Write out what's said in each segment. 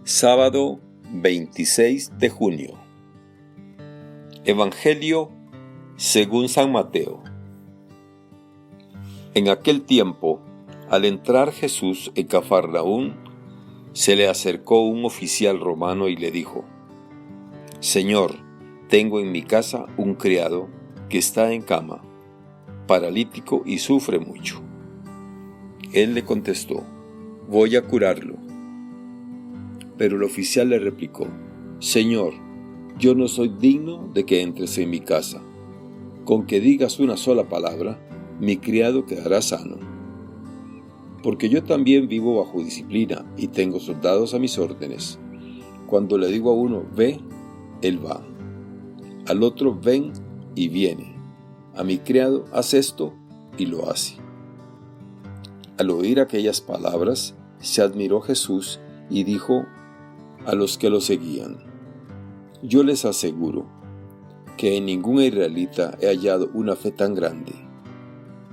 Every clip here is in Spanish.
Sábado 26 de junio. Evangelio según San Mateo. En aquel tiempo, al entrar Jesús en Cafarnaún, se le acercó un oficial romano y le dijo: Señor, tengo en mi casa un criado que está en cama, paralítico y sufre mucho. Él le contestó: voy a curarlo. Pero el oficial le replicó: Señor, yo no soy digno de que entres en mi casa. Con que digas una sola palabra, mi criado quedará sano. Porque yo también vivo bajo disciplina y tengo soldados a mis órdenes. Cuando le digo a uno, ve, él va. Al otro, ven, y viene. A mi criado, haz esto, y lo hace. Al oír aquellas palabras, se admiró Jesús y dijo a los que lo seguían: yo les aseguro que en ningún israelita he hallado una fe tan grande.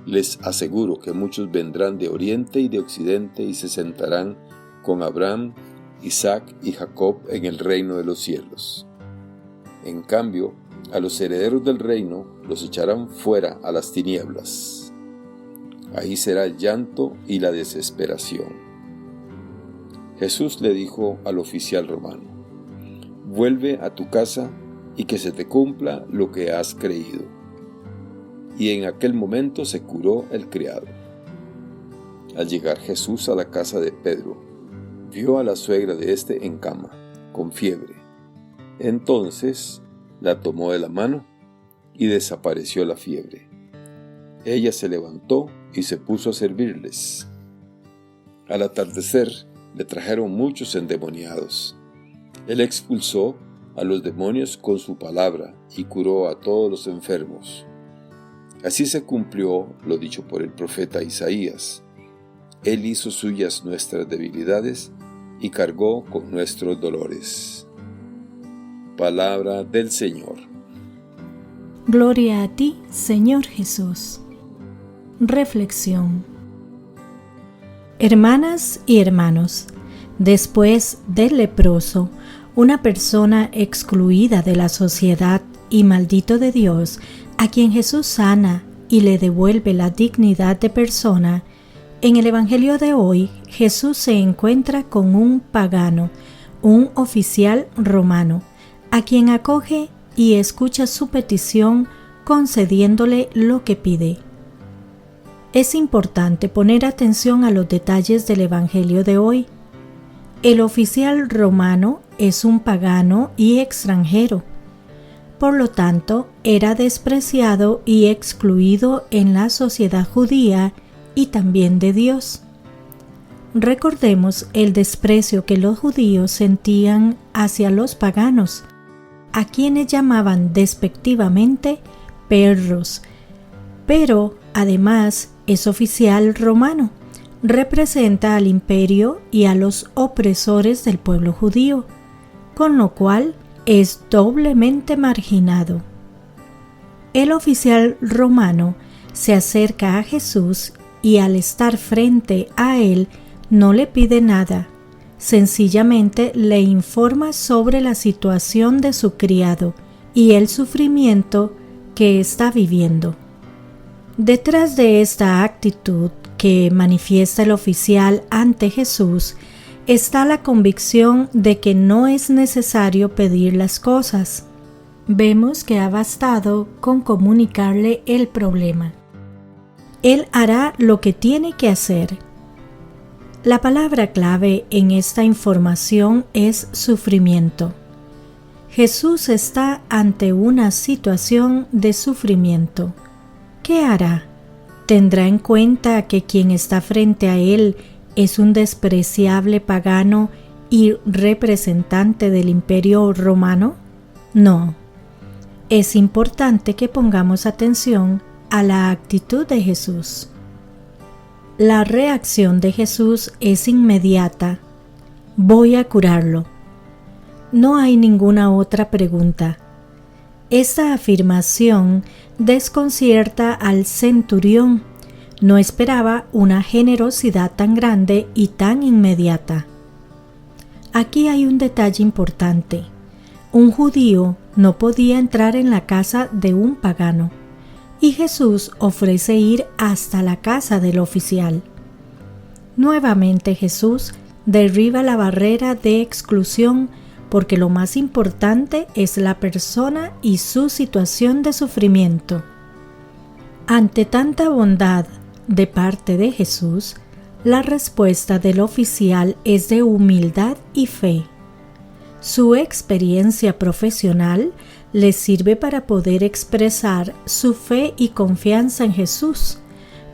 Les aseguro que muchos vendrán de oriente y de occidente y se sentarán con Abraham, Isaac y Jacob en el reino de los cielos. En cambio, a los herederos del reino los echarán fuera a las tinieblas. Ahí será el llanto y la desesperación. Jesús le dijo al oficial romano: vuelve a tu casa y que se te cumpla lo que has creído. Y en aquel momento se curó el criado. Al llegar Jesús a la casa de Pedro, vio a la suegra de éste en cama, con fiebre. Entonces la tomó de la mano y desapareció la fiebre. Ella se levantó y se puso a servirles. Al atardecer le trajeron muchos endemoniados. Él expulsó a los demonios con su palabra y curó a todos los enfermos. Así se cumplió lo dicho por el profeta Isaías: Él hizo suyas nuestras debilidades y cargó con nuestros dolores. Palabra del Señor. Gloria a ti, Señor Jesús. Reflexión. Hermanas y hermanos, después del leproso, una persona excluida de la sociedad y maldito de Dios, a quien Jesús sana y le devuelve la dignidad de persona, en el Evangelio de hoy Jesús se encuentra con un pagano, un oficial romano, a quien acoge y escucha su petición concediéndole lo que pide. Es importante poner atención a los detalles del Evangelio de hoy. El oficial romano es un pagano y extranjero. Por lo tanto, era despreciado y excluido en la sociedad judía y también de Dios. Recordemos el desprecio que los judíos sentían hacia los paganos, a quienes llamaban despectivamente perros, pero además es oficial romano, representa al imperio y a los opresores del pueblo judío, con lo cual es doblemente marginado. El oficial romano se acerca a Jesús y al estar frente a él no le pide nada, sencillamente le informa sobre la situación de su criado y el sufrimiento que está viviendo. Detrás de esta actitud que manifiesta el oficial ante Jesús está la convicción de que no es necesario pedir las cosas. Vemos que ha bastado con comunicarle el problema. Él hará lo que tiene que hacer. La palabra clave en esta información es sufrimiento. Jesús está ante una situación de sufrimiento. ¿Qué hará? ¿Tendrá en cuenta que quien está frente a él es un despreciable pagano y representante del imperio romano? No. Es importante que pongamos atención a la actitud de Jesús. La reacción de Jesús es inmediata: voy a curarlo. No hay ninguna otra pregunta. Esta afirmación desconcierta al centurión. No esperaba una generosidad tan grande y tan inmediata. Aquí hay un detalle importante. Un judío no podía entrar en la casa de un pagano, y Jesús ofrece ir hasta la casa del oficial. Nuevamente Jesús derriba la barrera de exclusión porque lo más importante es la persona y su situación de sufrimiento. Ante tanta bondad de parte de Jesús, la respuesta del oficial es de humildad y fe. Su experiencia profesional le sirve para poder expresar su fe y confianza en Jesús,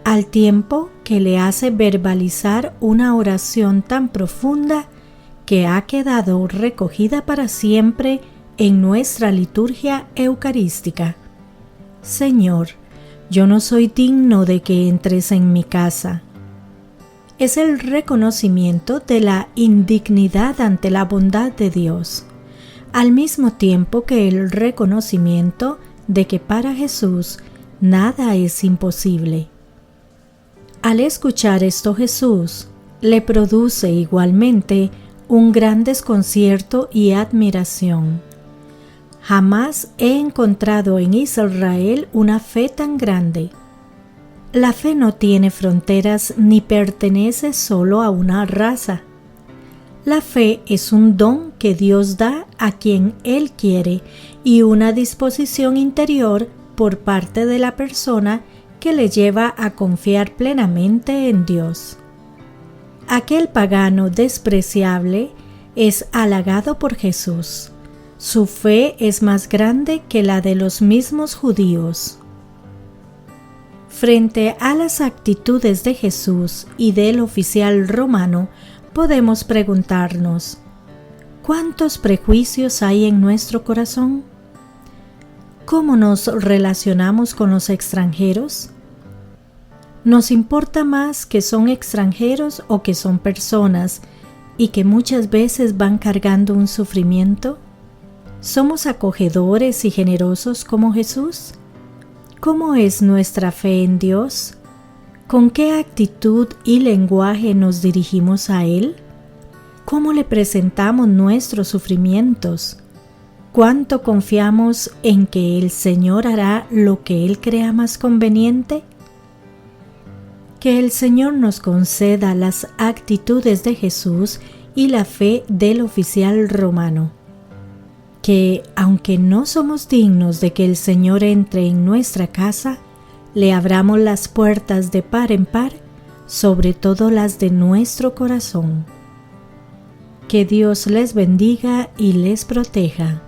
al tiempo que le hace verbalizar una oración tan profunda que ha quedado recogida para siempre en nuestra liturgia eucarística. Señor, yo no soy digno de que entres en mi casa. Es el reconocimiento de la indignidad ante la bondad de Dios, al mismo tiempo que el reconocimiento de que para Jesús nada es imposible. Al escuchar esto, Jesús le produce igualmente un gran desconcierto y admiración. Jamás he encontrado en Israel una fe tan grande. La fe no tiene fronteras ni pertenece solo a una raza. La fe es un don que Dios da a quien Él quiere y una disposición interior por parte de la persona que le lleva a confiar plenamente en Dios. Aquel pagano despreciable es halagado por Jesús. Su fe es más grande que la de los mismos judíos. Frente a las actitudes de Jesús y del oficial romano, podemos preguntarnos, ¿cuántos prejuicios hay en nuestro corazón? ¿Cómo nos relacionamos con los extranjeros? ¿Nos importa más que son extranjeros o que son personas y que muchas veces van cargando un sufrimiento? ¿Somos acogedores y generosos como Jesús? ¿Cómo es nuestra fe en Dios? ¿Con qué actitud y lenguaje nos dirigimos a Él? ¿Cómo le presentamos nuestros sufrimientos? ¿Cuánto confiamos en que el Señor hará lo que Él crea más conveniente? Que el Señor nos conceda las actitudes de Jesús y la fe del oficial romano. Que, aunque no somos dignos de que el Señor entre en nuestra casa, le abramos las puertas de par en par, sobre todo las de nuestro corazón. Que Dios les bendiga y les proteja.